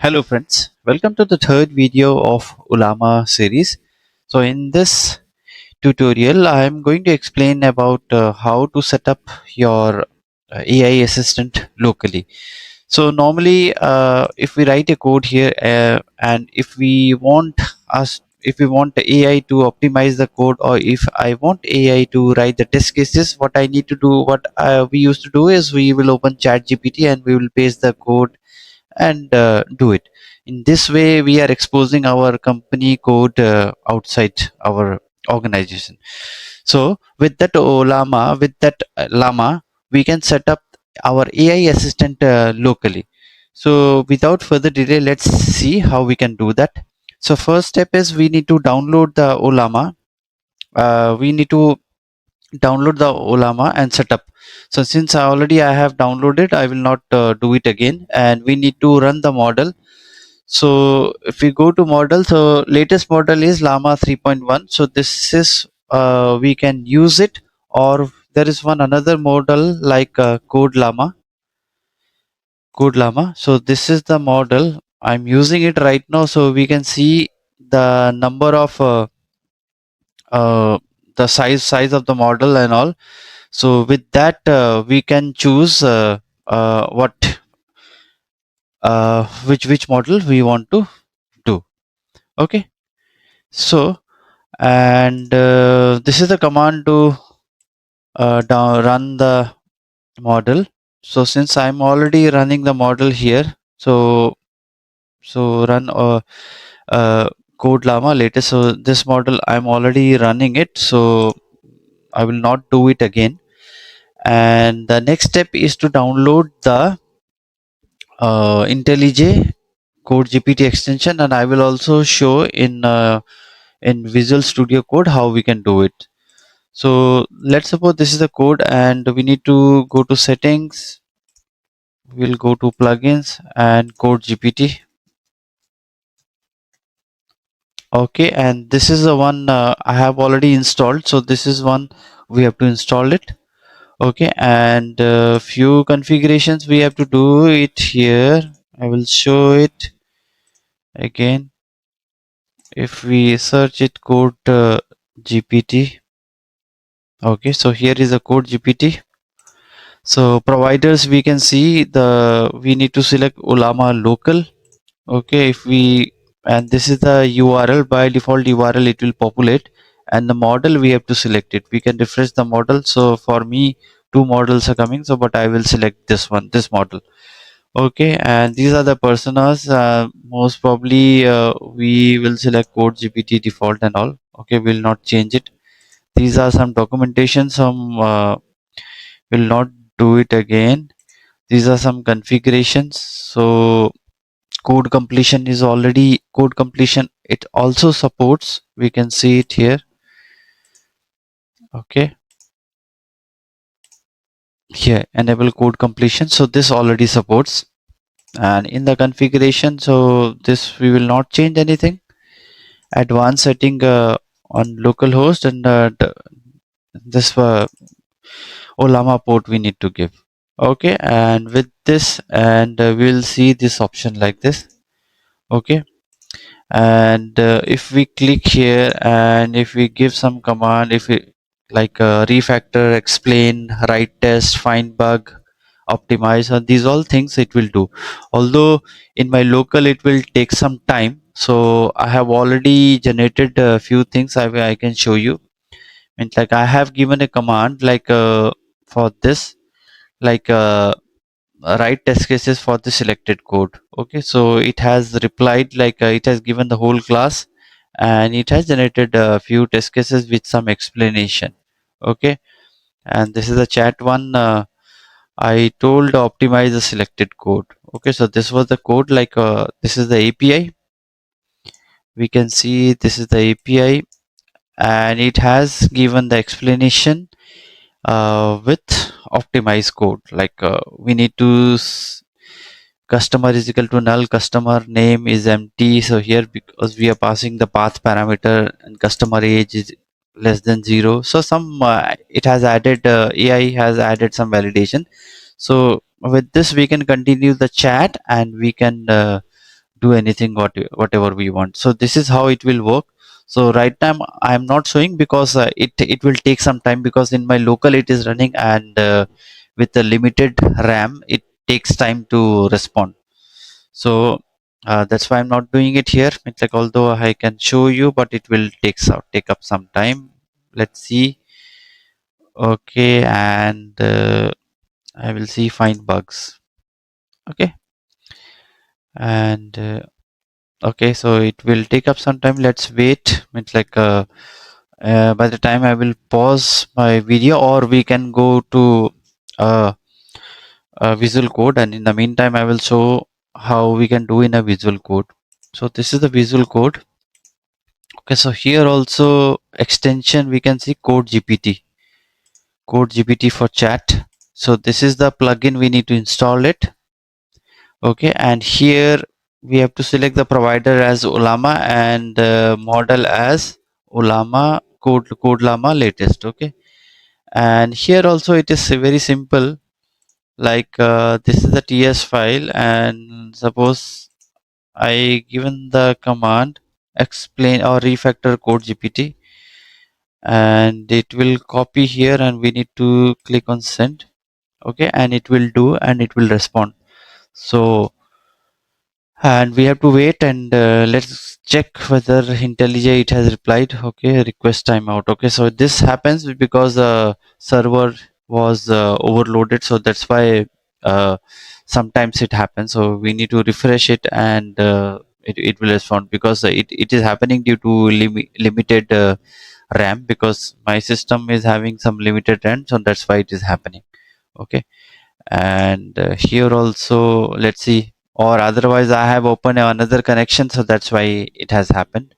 Hello friends, welcome to the third video of Ollama series. So in this tutorial I am going to explain about how to set up your AI assistant locally. So normally if we write a code here and if we want the AI to optimize the code, or if I want AI to write the test cases, what I need to do, what we used to do is we will open chat GPT and we will paste the code and do it. In this way we are exposing our company code outside our organization. So with that llama we can set up our AI assistant locally. So without further delay, let's see how we can do that. So first step is we need to download the Ollama. We need to download the Ollama and set up. So since I have downloaded, I will not do it again, and we need to run the model. So if we go to model, so latest model is Llama 3.1. So this is we can use it, or there is one another model like Code Llama. So this is the model I'm using it right now. So we can see the number of uh, the size of the model and all. So with that we can choose what which model we want to do. Okay, so and this is the command to run the model. So since I'm already running the model here, so run code llama latest. So this model I'm already running it, so I will not do it again. And the next step is to download the IntelliJ Code GPT extension, and I will also show in Visual Studio Code how we can do it. So let's suppose this is the code and we need to go to settings. We'll go to plugins and Code GPT. Okay, and this is the one I have already installed. So this is one we have to install it. Okay, and few configurations we have to do it here. I will show it again. If we search it code GPT. Okay, so here is a code GPT. So providers, we can see we need to select Ollama local. Okay, if we, and this is the URL, by default URL it will populate, and the model we have to select it. We can refresh the model. So for me two models are coming, so but I will select this model. Okay, and these are the personas. Most probably we will select code GPT default and all. Okay, we'll not change it. These are some documentation, some will not do it again. These are some configurations. So code completion is already code completion, it also supports, we can see it here. Okay, here enable code completion, so this already supports. And in the configuration, so this we will not change anything. Advanced setting on localhost, and this Ollama port we need to give. Okay, and with this, and we'll see this option like this. Okay, and if we click here and if we give some command, if we like refactor, explain, write test, find bug, optimize, these all things it will do. Although in my local it will take some time, so I have already generated a few things I can show you. And like I have given a command like for this, like write test cases for the selected code. Okay, so it has replied, like it has given the whole class, and it has generated a few test cases with some explanation. Okay, and this is the chat one. I told optimize the selected code. Okay, so this was the code, like this is the API. We can see this is the API, and it has given the explanation with optimized code, like we need to customer is equal to null, customer name is empty. So here, because we are passing the path parameter, and customer age is less than 0, so some it has added AI has added some validation. So with this we can continue the chat, and we can do anything whatever we want. So this is how it will work. So right now I am not showing because it will take some time, because in my local it is running, and with the limited RAM it takes time to respond. So that's why I'm not doing it here. It's like, although I can show you, but it will take up some time. Let's see. Okay, and I will see find bugs. Okay, and okay, so it will take up some time. Let's wait. It's like by the time I will pause my video, or we can go to uh, Visual Code, and in the meantime I will show how we can do in a Visual Code. So this is the Visual Code. Okay, so here also extension we can see code GPT for chat. So this is the plugin, we need to install it. Okay, and here we have to select the provider as Ollama, and model as Ollama CodeLlama latest. Okay, and here also it is very simple, like this is the TS file, and suppose I given the command explain or refactor code GPT, and it will copy here, and we need to click on send. Okay, and it will do, and it will respond. So, and we have to wait, and let's check whether IntelliJ it has replied. Okay, request timeout. Okay, so this happens because the server was overloaded, so that's why sometimes it happens. So we need to refresh it, and it will respond, because it is happening due to limited RAM, because my system is having some limited RAM, so that's why it is happening. Okay, and here also let's see, or otherwise I have opened another connection, so that's why it has happened.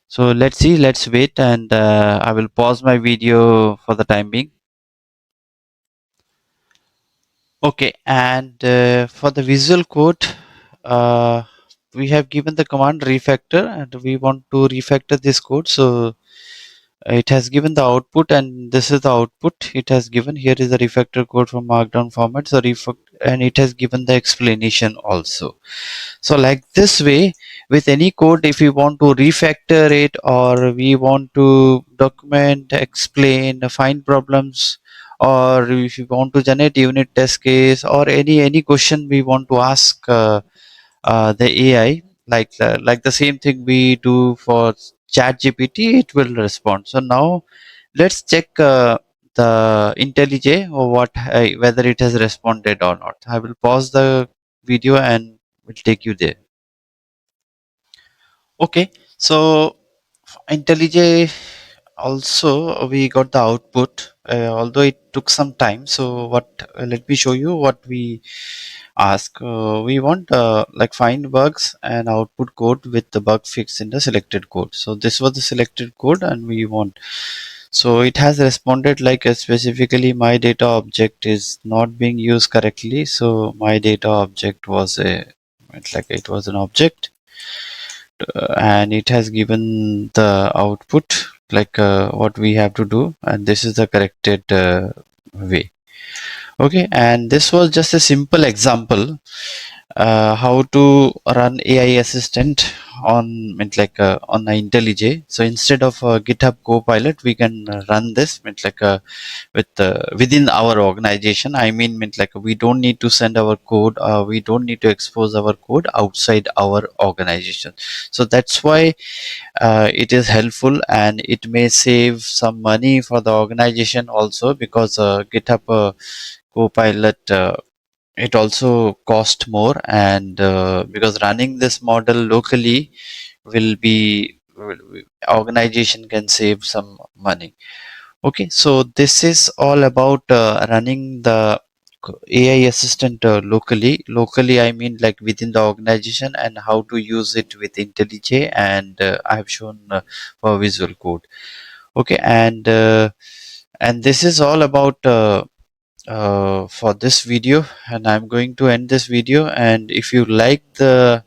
So let's see, let's wait, and I will pause my video for the time being. Okay, and for the Visual Code, uh, we have given the command refactor, and we want to refactor this code. So it has given the output, and this is the output it has given. Here is the refactor code from markdown format. So and it has given the explanation also. So like this way, with any code, if we want to refactor it, or we want to document, explain, find problems, or if you want to generate unit test case, or any question we want to ask the AI, like the same thing we do for chat GPT, it will respond. So now let's check the IntelliJ, or whether it has responded or not. I will pause the video and will take you there. Okay, so IntelliJ also we got the output, although it took some time. So what, let me show you what we ask. We want like find bugs and output code with the bug fix in the selected code. So this was the selected code, and we want, so it has responded like specifically my data object is not being used correctly. So my data object was it's like it was an object, and it has given the output like what we have to do, and this is the corrected way. Okay, and this was just a simple example how to run AI assistant on on the IntelliJ. So instead of GitHub Copilot, we can run this with within our organization. I mean like we don't need to send our code, we don't need to expose our code outside our organization. So that's why it is helpful, and it may save some money for the organization also, because GitHub Copilot it also cost more, and because running this model locally will be organization can save some money. Okay, so this is all about running the AI assistant locally, I mean like within the organization, and how to use it with IntelliJ, and I have shown for Visual Code. Okay, and this is all about for this video, and I'm going to end this video. And if you like the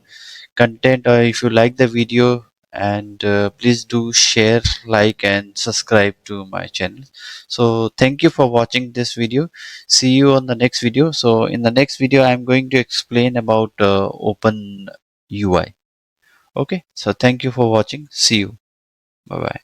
content, or if you like the video, and please do share, like, and subscribe to my channel. So thank you for watching this video. See you on the next video. So in the next video I'm going to explain about open UI. Okay, so thank you for watching. See you. Bye bye.